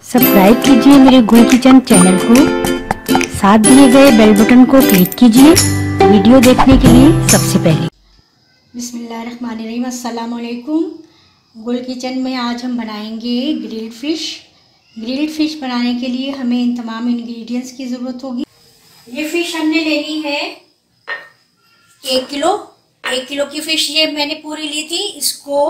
Subscribe कीजिए मेरे गुल किचन चैनल को, साथ दिए गए बेल बटन को क्लिक कीजिए वीडियो देखने के लिए सबसे पहले। बिस्मिल्लाहिर्रहमानिर्रहीम, अस्सलाम वालेकुम। गुल किचन में आज हम बनाएंगे ग्रिल्ड फ़िश। ग्रिल्ड फ़िश बनाने के लिए हमें इन तमाम इंग्रेडिएंट्स की ज़रूरत होगी। ये फ़िश हमने लेनी है 1 किलो। 1 किलो की फ़िश ये मैंने पूरी ली थी। इसको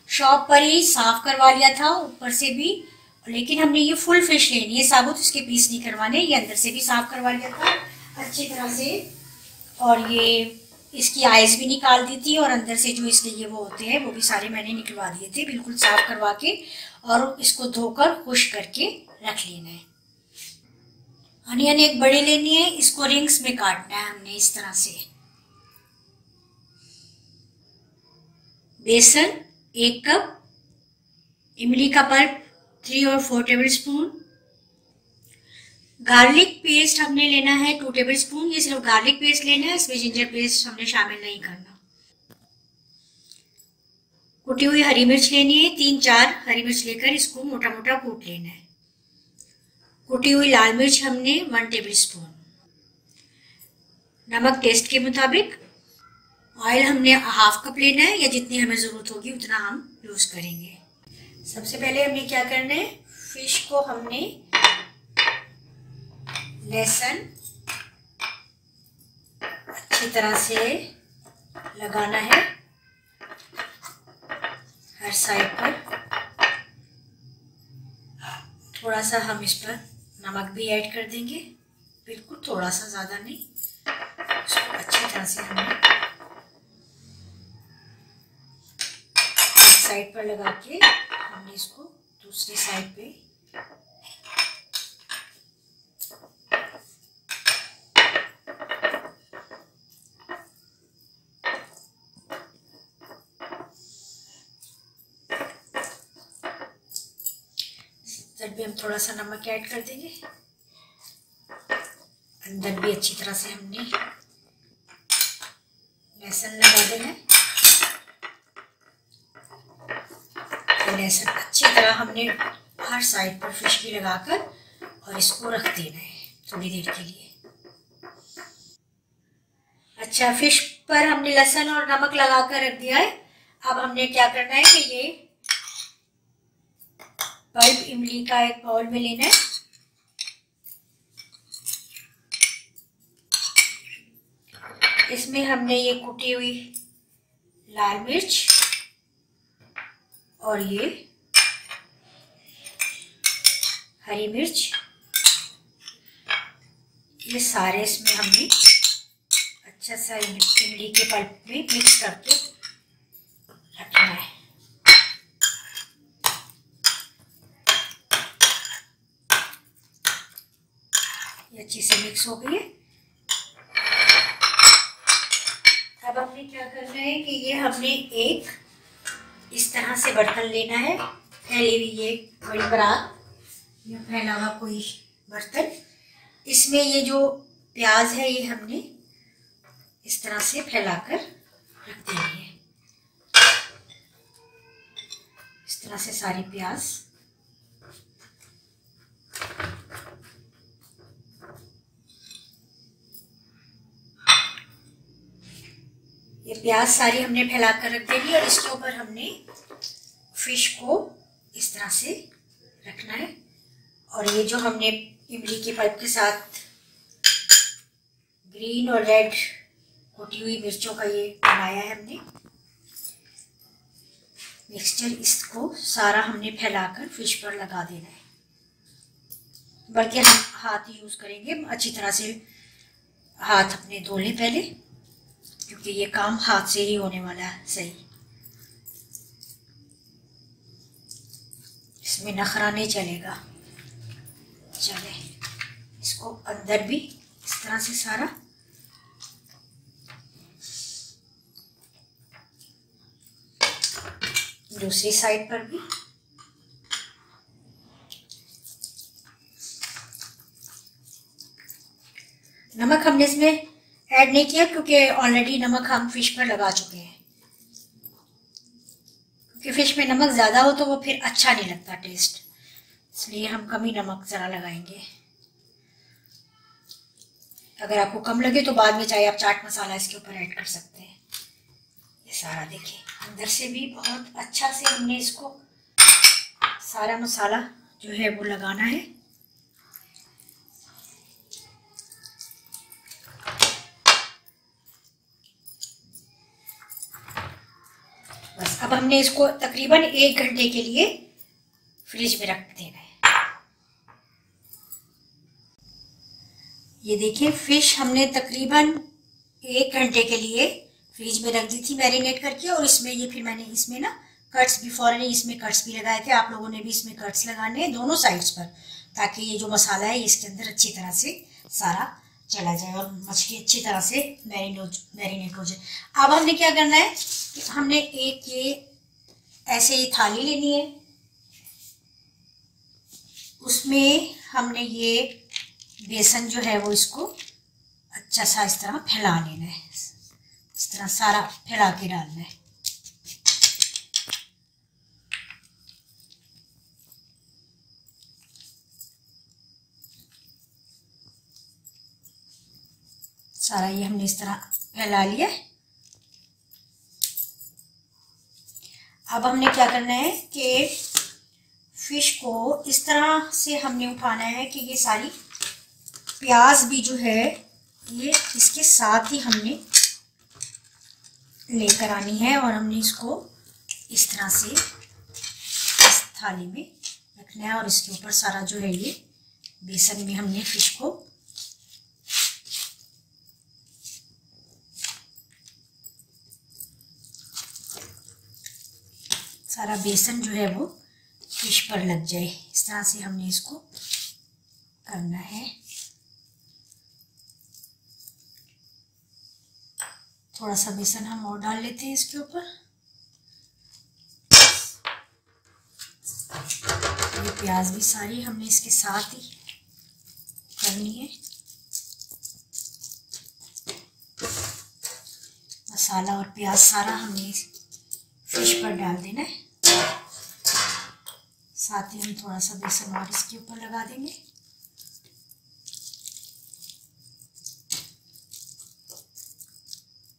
शॉप पर ही साफ़ करवा लिया था ऊपर से भी, लेकिन हमने ये फुल फिश लेनी है, साबुत इसके पीस नहीं करवाने। ये अंदर से भी साफ करवा लिया था अच्छी तरह से, और ये इसकी आइज़ भी निकाल दी थी, और अंदर से जो इसके ये वो होते हैं वो भी सारे मैंने निकलवा दिए थे, बिल्कुल साफ करवा के। और इसको धोकर खुश्क करके रख लेना है। अनियन एक बड़ी लेनी है, इसको रिंग्स में काटना है हमने इस तरह से। बेसन 1 कप, इमली का पल्प 3 और 4 टेबल स्पून, गार्लिक पेस्ट हमने लेना है 2 टेबल स्पून। ये सिर्फ गार्लिक पेस्ट लेना है, इसमें जिंजर पेस्ट हमने शामिल नहीं करना। कुटी हुई हरी मिर्च लेनी है, 3-4 हरी मिर्च लेकर इसको मोटा मोटा कूट लेना है। कुटी हुई लाल मिर्च हमने 1 टेबल स्पून। नमक टेस्ट के मुताबिक। ऑयल हमने ½ कप लेना है, या जितनी हमें ज़रूरत होगी उतना हम यूज़ करेंगे। सबसे पहले हमने क्या करना है, फिश को हमने लहसुन अच्छी तरह से लगाना है हर साइड पर। थोड़ा सा हम इस पर नमक भी ऐड कर देंगे, बिल्कुल थोड़ा सा, ज़्यादा नहीं। इसको अच्छी तरह से हमने एक साइड पर लगा के हमने इसको दूसरी साइड पे इधर भी हम थोड़ा सा नमक ऐड कर देंगे। अंदर भी अच्छी तरह से हमने लहसुन लगा देना है। लहसुन अच्छी तरह हमने हर साइड पर फिश की लगाकर और इसको रख देना है थोड़ी देर के लिए। अच्छा, फिश पर हमने लहसुन और नमक लगाकर रख दिया है। अब हमने क्या करना है कि ये पल्प इमली का एक बाउल में लेना है। इसमें हमने ये कुटी हुई लाल मिर्च और ये हरी मिर्च, ये सारे इसमें हमने अच्छा सा इमली के पल्प में मिक्स करके रखना है। ये अच्छी से मिक्स हो गई है। अब हमने क्या करना है कि ये हमने एक इस तरह से बर्तन लेना है, फैली हुई ये बड़ी परात या फैला हुआ कोई बर्तन। इसमें ये जो प्याज है ये हमने इस तरह से फैलाकर रख देनी है। इस तरह से सारी प्याज। ये प्याज सारी हमने फैलाकर रख देनी, और इसके ऊपर हमने फिश को इस तरह से रखना है। और ये जो हमने इमली के पल्प के साथ ग्रीन और रेड कुटी हुई मिर्चों का ये बनाया है हमने मिक्सचर, इसको सारा हमने फैलाकर फिश पर लगा देना है। बल्कि हम हाथ यूज़ करेंगे, अच्छी तरह से हाथ अपने धो लें पहले, क्योंकि ये काम हाथ से ही होने वाला है। सही, इसमें नखरा नहीं चलेगा। चले, इसको अंदर भी इस तरह से सारा दूसरी साइड पर भी। नमक हमने इसमें ऐड नहीं किया क्योंकि ऑलरेडी नमक हम फिश पर लगा चुके हैं। क्योंकि फिश में नमक ज़्यादा हो तो वो फिर अच्छा नहीं लगता टेस्ट। इसलिए हम कम ही नमक ज़रा लगाएंगे। अगर आपको कम लगे तो बाद में चाहे आप चाट मसाला इसके ऊपर ऐड कर सकते हैं। ये सारा देखिए अंदर से भी बहुत अच्छा से हमने इसको सारा मसाला जो है वो लगाना है। बस अब हमने इसको तकरीबन 1 घंटे के लिए फ्रिज में रख देना है। ये देखिए फिश हमने तकरीबन 1 घंटे के लिए फ्रिज में रख दी थी मैरिनेट करके। और इसमें ये फिर मैंने इसमें ना कट्स भी फौरन इसमें कट्स भी लगाए थे। आप लोगों ने भी इसमें कट्स लगाने हैं दोनों साइड्स पर, ताकि ये जो मसाला है इसके अंदर अच्छी तरह से सारा चला जाए और मछली अच्छी तरह से मैरिनेट हो जाए। अब हमने क्या करना है कि हमने एक ये ऐसे ही थाली लेनी है, उसमें हमने ये बेसन जो है वो इसको अच्छा सा इस तरह फैला लेना है। इस तरह सारा फैला के डालना है। सारा ये हमने इस तरह फैला लिया। अब हमने क्या करना है कि फिश को इस तरह से हमने उठाना है कि ये सारी प्याज भी जो है ये इसके साथ ही हमने लेकर आनी है और हमने इसको इस तरह से इस थाली में रखना है। और इसके ऊपर सारा जो है ये बेसन में हमने फिश को सारा बेसन जो है वो फिश पर लग जाए, इस तरह से हमने इसको करना है। थोड़ा सा बेसन हम और डाल लेते हैं इसके ऊपर। ये प्याज भी सारी हमने इसके साथ ही करनी है। मसाला और प्याज सारा हमने फिश पर डाल देना है। साथ ही हम थोड़ा सा बेसन और इसके ऊपर लगा देंगे।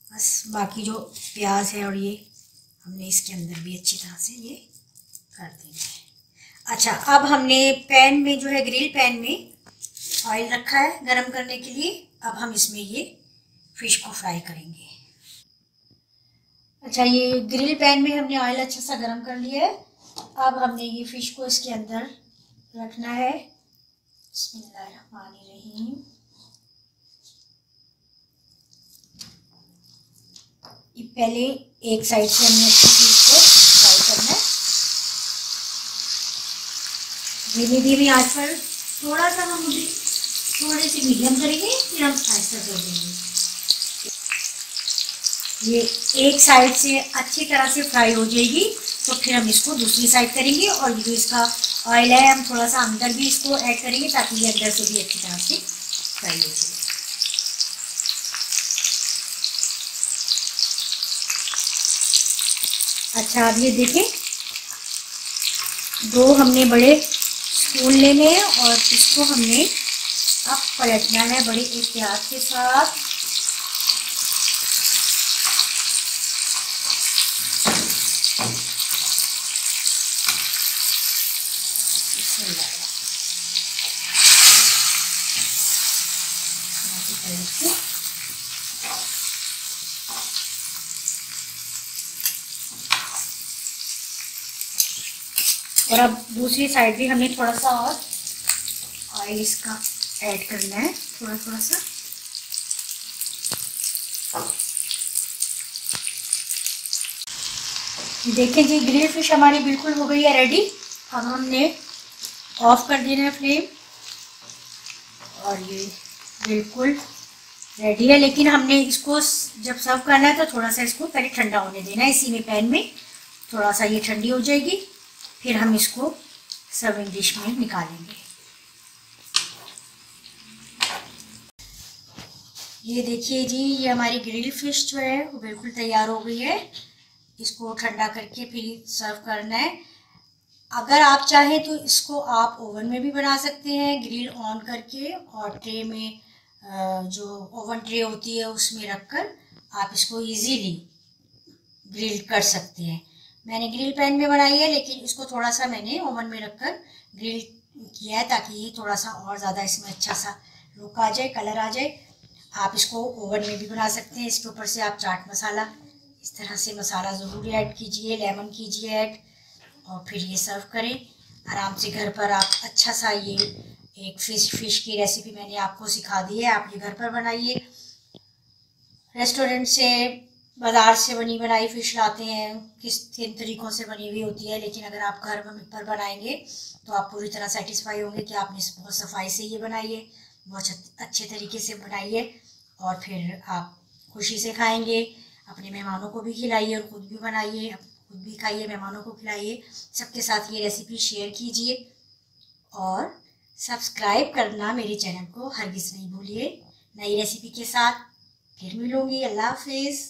बस बाकी जो प्याज है और ये हमने इसके अंदर भी अच्छी तरह से ये कर देंगे। अच्छा, अब हमने पैन में जो है ग्रिल पैन में ऑयल रखा है गरम करने के लिए। अब हम इसमें ये फिश को फ्राई करेंगे। अच्छा, ये ग्रिल पैन में हमने ऑयल अच्छा सा गरम कर लिया है। अब हमने ये फिश को इसके अंदर रखना है। बिस्मिल्लाहिर्रहमानिर्रहीम। ये पहले एक साइड से हमने अच्छी चीज को फ्राई करना है। धीमी धीमी आंच पर थोड़ा सा हम थोड़े से मीडियम करेंगे, फिर हम आहिस्ता कर देंगे। ये एक साइड से अच्छी तरह से फ्राई हो जाएगी तो फिर हम इसको दूसरी साइड करेंगे। और ये जो इसका ऑयल है हम थोड़ा सा अंदर भी इसको ऐड करेंगे ताकि ये अंदर से भी अच्छी तरह से फ्राई हो जाए। अच्छा, अब ये देखें, 2 हमने बड़े स्पून लेने हैं और इसको हमने अब पलटना है बड़े एहतियात के साथ। और अब दूसरी साइड भी हमें थोड़ा सा और ऑयल इसका ऐड करना है, थोड़ा थोड़ा सा। देखें जी, ग्रिल फिश हमारी बिल्कुल हो गई है रेडी। अब हमने ऑफ कर देना है फ्लेम और ये बिल्कुल रेडी है। लेकिन हमने इसको जब सर्व करना है तो थोड़ा सा इसको पहले ठंडा होने देना है इसी में पैन में। थोड़ा सा ये ठंडी हो जाएगी, फिर हम इसको सर्विंग डिश में निकालेंगे। ये देखिए जी, ये हमारी ग्रिल फिश जो है वो बिल्कुल तैयार हो गई है। इसको ठंडा करके फिर सर्व करना है। अगर आप चाहें तो इसको आप ओवन में भी बना सकते हैं, ग्रिल ऑन करके, और ट्रे में जो ओवन ट्रे होती है उसमें रखकर आप इसको इजीली ग्रिल कर सकते हैं। मैंने ग्रिल पैन में बनाई है, लेकिन इसको थोड़ा सा मैंने ओवन में रखकर ग्रिल किया है ताकि ये थोड़ा सा और ज़्यादा इसमें अच्छा सा लुक आ जाए, कलर आ जाए। आप इसको ओवन में भी बना सकते हैं। इसके ऊपर से आप चाट मसाला, इस तरह से मसाला ज़रूर ऐड कीजिए, लेमन कीजिए ऐड, और फिर ये सर्व करें आराम से घर पर। आप अच्छा सा ये एक फ़िश की रेसिपी मैंने आपको सिखा दी है, आप ये घर पर बनाइए। रेस्टोरेंट से, बाज़ार से बनी बनाई फ़िश लाते हैं, किन तरीक़ों से बनी हुई होती है, लेकिन अगर आप घर पर बनाएंगे तो आप पूरी तरह सेटिस्फाई होंगे कि आपने बहुत सफाई से ये बनाई है, बहुत अच्छे तरीके से बनाई है, और फिर आप खुशी से खाएंगे। अपने मेहमानों को भी खिलाइए और ख़ुद भी बनाइए, खुद भी खाइए, मेहमानों को खिलाइए। सबके साथ ये रेसिपी शेयर कीजिए और सब्सक्राइब करना मेरे चैनल को हरगिज़ नहीं भूलिए। नई रेसिपी के साथ फिर मिलूँगी। अल्लाह हाफिज़।